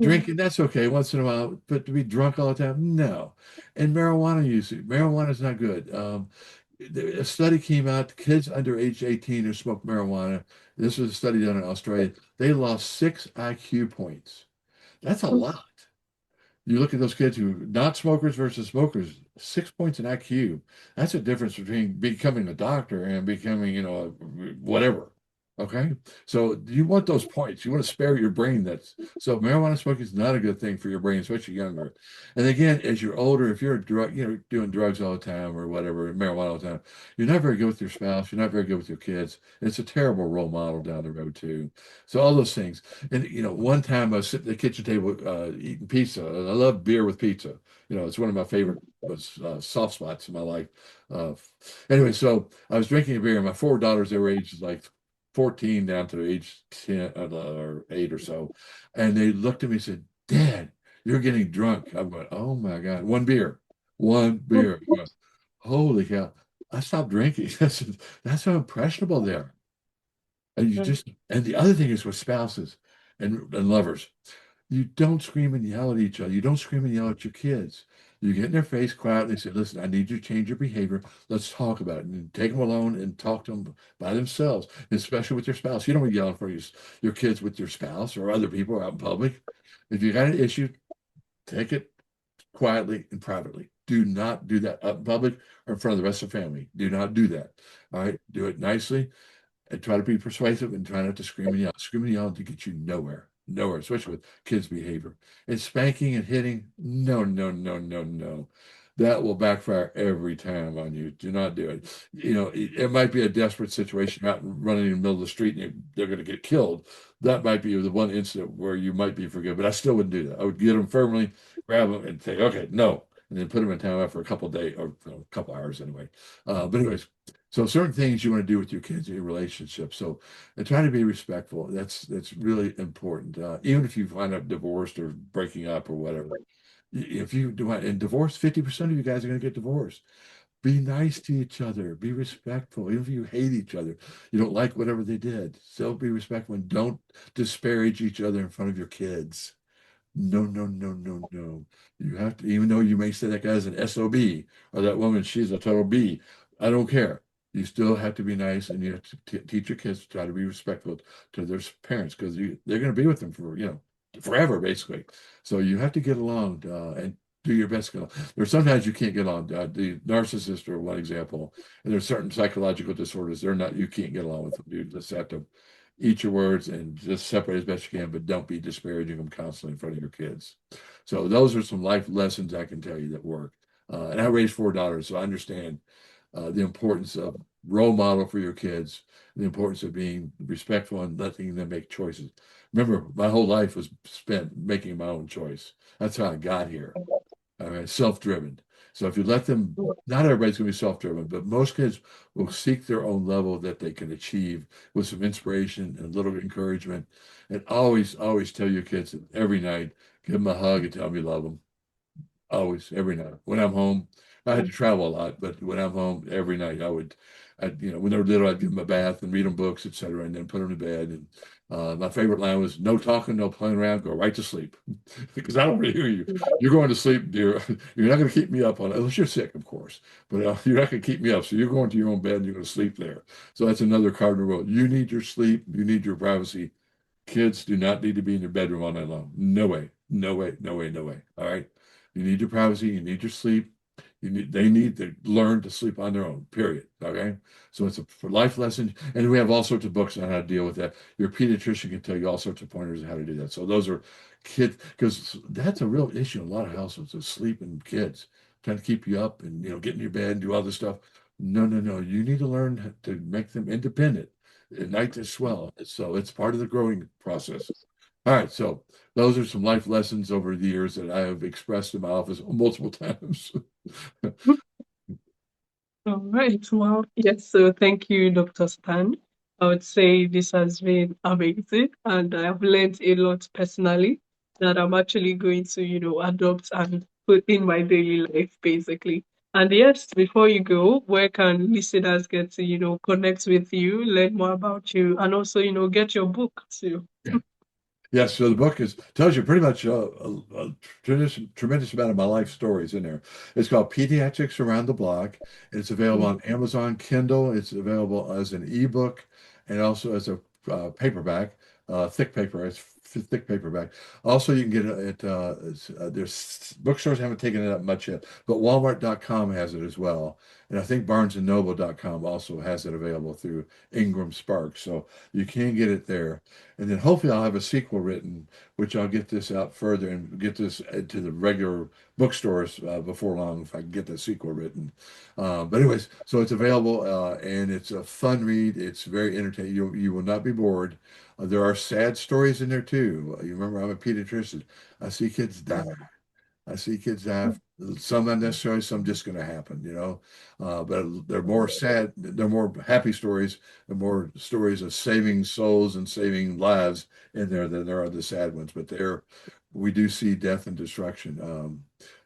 Drinking, that's okay once in a while, but to be drunk all the time, no. And marijuana use, marijuana is not good. A study came out, kids under age 18 who smoked marijuana, this was a study done in Australia, they lost 6 IQ points. That's a lot. You look at those kids who not smokers versus smokers, 6 points in IQ. That's a difference between becoming a doctor and becoming, whatever. Okay. So you want those points. You want to spare your brain. So marijuana smoking is not a good thing for your brain, especially younger. And again, as you're older, if you're a drug, doing drugs all the time or whatever, marijuana all the time, you're not very good with your spouse. You're not very good with your kids. It's a terrible role model down the road too. So all those things. And one time I was sitting at the kitchen table eating pizza. And I love beer with pizza. It's one of my favorite soft spots in my life. Uh, anyway, so I was drinking a beer, and my four daughters, they were ages like 14 down to age 10 or 8 or so. And they looked at me and said, Dad, you're getting drunk. I went, oh my God, one beer, one beer. I went, holy cow. I stopped drinking. That's how impressionable they are. And the other thing is with spouses and lovers, you don't scream and yell at each other. You don't scream and yell at your kids. You get in their face quietly and say, listen, I need you to change your behavior. Let's talk about it. And take them alone and talk to them by themselves, especially with your spouse. You don't want to yell for your kids with your spouse or other people out in public. If you got an issue, take it quietly and privately. Do not do that up in public or in front of the rest of the family. Do not do that. All right. Do it nicely and try to be persuasive and try not to scream and yell. Scream and yell to get you nowhere. Nowhere, especially with kids' behavior. And spanking and hitting, no, no, no, no, no. That will backfire every time on you. Do not do it. It might be a desperate situation out running in the middle of the street and they're going to get killed. That might be the one incident where you might be forgiven, but I still wouldn't do that. I would get them firmly, grab them, and say, okay, no, and then put them in timeout for a couple of days or a couple hours anyway. But anyways, so certain things you want to do with your kids in your relationship. So and try to be respectful. That's really important. Even if you find out divorced or breaking up or whatever, if you do and divorce, 50% of you guys are going to get divorced. Be nice to each other. Be respectful. Even if you hate each other, you don't like whatever they did, still be respectful and don't disparage each other in front of your kids. No, no, no, no, no. You have to, even though you may say that guy's an SOB or that woman, she's a total B. I don't care. You still have to be nice and you have to teach your kids to try to be respectful to their parents because they're going to be with them for, forever, basically. So you have to get along and do your best. There's sometimes you can't get along. The narcissist are one example, and there's certain psychological disorders. You can't get along with them. You just have to eat your words and just separate as best you can, but don't be disparaging them constantly in front of your kids. So those are some life lessons I can tell you that work. And I raised 4 daughters, so I understand the importance of role model for your kids, the importance of being respectful and letting them make choices. Remember, my whole life was spent making my own choice. That's how I got here. Self-driven. So if you let them, not everybody's going to be self-driven, but most kids will seek their own level that they can achieve with some inspiration and a little encouragement. And always, always tell your kids every night, give them a hug and tell them you love them. Always, every night. When I'm home, I had to travel a lot, but when I'm home, every night when they were little, I'd give them a bath and read them books, etc., and then put them to bed. And my favorite line was, "No talking, no playing around, go right to sleep," because I don't want to hear you. You're going to sleep, dear. You're not going to keep me up unless you're sick, of course. But you're not going to keep me up. So you're going to your own bed and you're going to sleep there. So that's another cardinal rule. You need your sleep. You need your privacy. Kids do not need to be in your bedroom all night long. No way. No way. No way. No way. All right. You need your privacy. You need your sleep. They need to learn to sleep on their own, period. Okay. So it's a for life lesson. And we have all sorts of books on how to deal with that. Your pediatrician can tell you all sorts of pointers on how to do that. So those are kids, because that's a real issue in a lot of households is sleeping kids, trying to keep you up and get in your bed and do all this stuff. No, no, no. You need to learn to make them independent. At night as swell. So it's part of the growing process. All right. So those are some life lessons over the years that I have expressed in my office multiple times. All right. Well, yes. So thank you, Dr. Stan. I would say this has been amazing, and I've learned a lot personally that I'm actually going to, adopt and put in my daily life, basically. And yes, before you go, where can listeners get to, connect with you, learn more about you, and also, get your book too? Yeah. Yes, so the book tells you pretty much a tremendous amount of my life stories in there. It's called Pediatrics Around the Block. It's available on Amazon Kindle. It's available as an ebook and also as a paperback, thick paper. It's thick paperback. Also, you can get it there's bookstores haven't taken it up much yet, but Walmart.com has it as well. And I think BarnesandNoble.com also has it available through Ingram Spark. So you can get it there. And then hopefully I'll have a sequel written, which I'll get this out further and get this to the regular bookstores before long if I can get the sequel written. But anyways, so it's available and it's a fun read. It's very entertaining. You will not be bored. There are sad stories in there too. You remember I'm a pediatrician. I see kids die. I see kids have some unnecessary, some just going to happen, but they're more sad, they're more happy stories, they're more stories of saving souls and saving lives in there than there are the sad ones. But we do see death and destruction.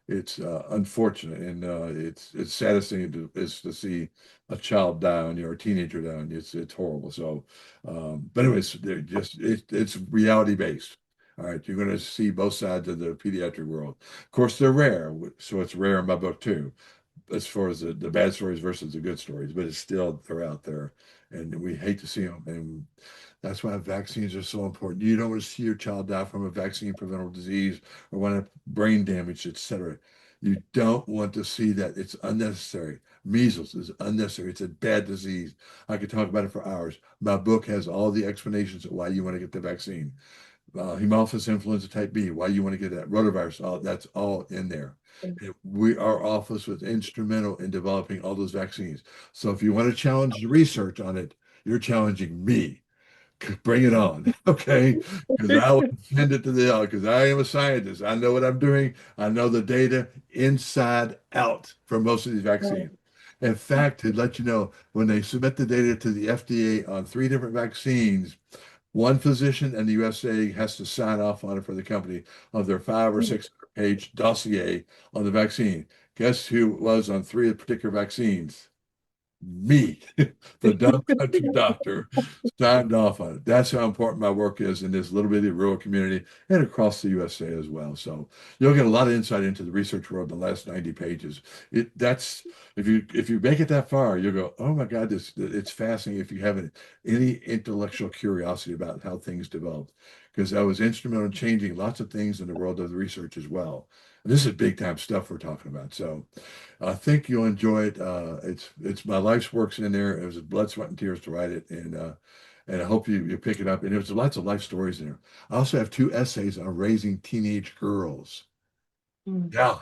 It's unfortunate, and it's saddest thing is to see a child die on you or a teenager die on you. It's horrible. So, but anyways, it's reality based. All right, you're going to see both sides of the pediatric world. Of course, they're rare, so it's rare in my book too, as far as the bad stories versus the good stories, but it's still, they're out there, and we hate to see them. And that's why vaccines are so important. You don't want to see your child die from a vaccine preventable disease or want to brain damage, etc. You don't want to see that. It's unnecessary. Measles is unnecessary. It's a bad disease. I could talk about it for hours. My book has all the explanations of why you want to get the vaccine. Hemophilus influenza type B, why you want to get that, rotavirus, that's all in there. And our office was instrumental in developing all those vaccines. So if you want to challenge the research on it, you're challenging me. Bring it on, okay? Because I will defend it to the because I am a scientist. I know what I'm doing. I know the data inside out for most of these vaccines. In fact, to let you know, when they submit the data to the FDA on 3 different vaccines, one physician in the USA has to sign off on it for the company of their 5 or 6 page dossier on the vaccine. Guess who was on 3 particular vaccines? Me, the dumb country doctor, signed off on it. That's how important my work is in this little bitty rural community and across the USA as well. So you'll get a lot of insight into the research world in the last 90 pages. That's if you make it that far, you'll go, oh my God, it's fascinating if you have any intellectual curiosity about how things developed. Because I was instrumental in changing lots of things in the world of the research as well. And this is big time stuff we're talking about. So I think you'll enjoy it. It's my life's works in there. It was blood, sweat, and tears to write it, and I hope you pick it up. And there's lots of life stories in there. I also have 2 essays on raising teenage girls. Mm. Yeah,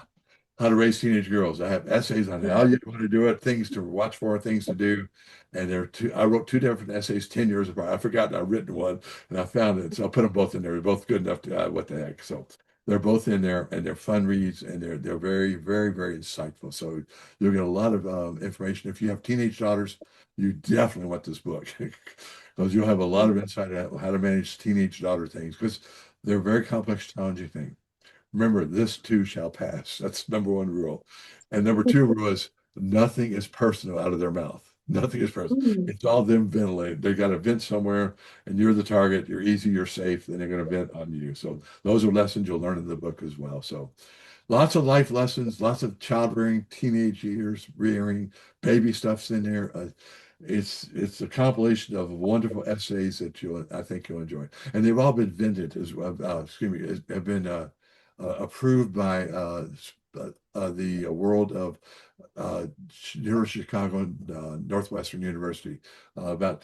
how to raise teenage girls. I have essays on how you want to do it, things to watch for, things to do. And there are two. I wrote 2 different essays 10 years apart. I forgot I'd written one, and I found it, so I put them both in there. They're both good enough to what the heck. So they're both in there, and they're fun reads, and they're very, very, very insightful. So you'll get a lot of information. If you have teenage daughters, you definitely want this book because you'll have a lot of insight on how to manage teenage daughter things because they're very complex, challenging things. Remember, this too shall pass. That's number 1 rule. And number 2 rule is nothing is personal out of their mouth. Nothing is personal. Mm. It's all them ventilating. They got to vent somewhere, and you're the target. You're easy, you're safe, and they're going to vent on you. So those are lessons you'll learn in the book as well. So lots of life lessons, lots of child rearing, teenage years, rearing, baby stuff's in there. It's a compilation of wonderful essays that I think you'll enjoy, and they've all been vented as well. Excuse me, have been approved by the world of University of Chicago, Northwestern University. About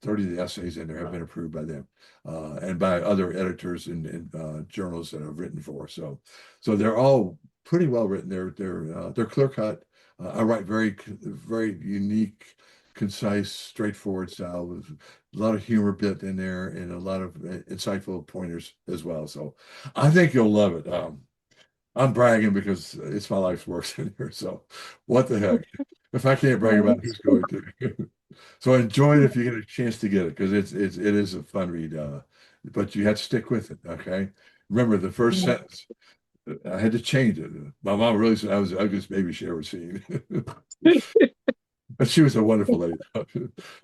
30 of the essays in there have been approved by them and by other editors and journals that I've written for. So they're all pretty well written. They're clear cut. I write very unique, concise, straightforward style with a lot of humor bit in there and a lot of insightful pointers as well. So I think you'll love it. I'm bragging because it's my life's work in here. So what the heck? If I can't brag about it, who's going to? So enjoy it if you get a chance to get it because it is a fun read. But you have to stick with it. Okay. Remember the first sentence. I had to change it. My mom really said I was the ugliest baby she ever seen. But she was a wonderful lady.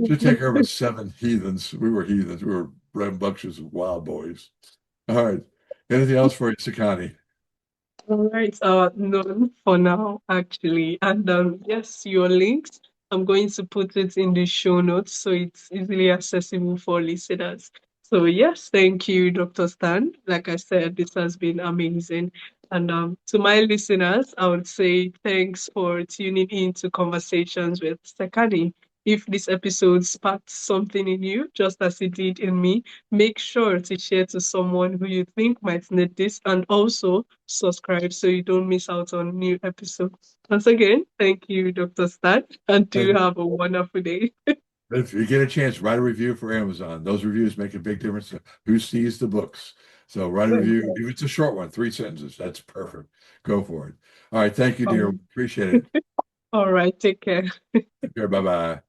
She'd take care of us 7 heathens. We were heathens. We were rambunctious wild boys. All right. Anything else for you, Sekani? All right, none for now, actually. And yes, your links, I'm going to put it in the show notes so it's easily accessible for listeners. So yes, thank you, Dr. Stan. Like I said, this has been amazing. And to my listeners, I would say thanks for tuning in to Conversations with Sekani. If this episode sparked something in you, just as it did in me, make sure to share to someone who you think might need this and also subscribe so you don't miss out on new episodes. Once again, thank you, Dr. Stan, and do And have a wonderful day. if you get a chance, write a review for Amazon. Those reviews make a big difference to who sees the books. So write a review. If it's a short one, 3 sentences, that's perfect. Go for it. All right. Thank you, dear. Um, Appreciate it. all right, take care. Take care. Bye bye.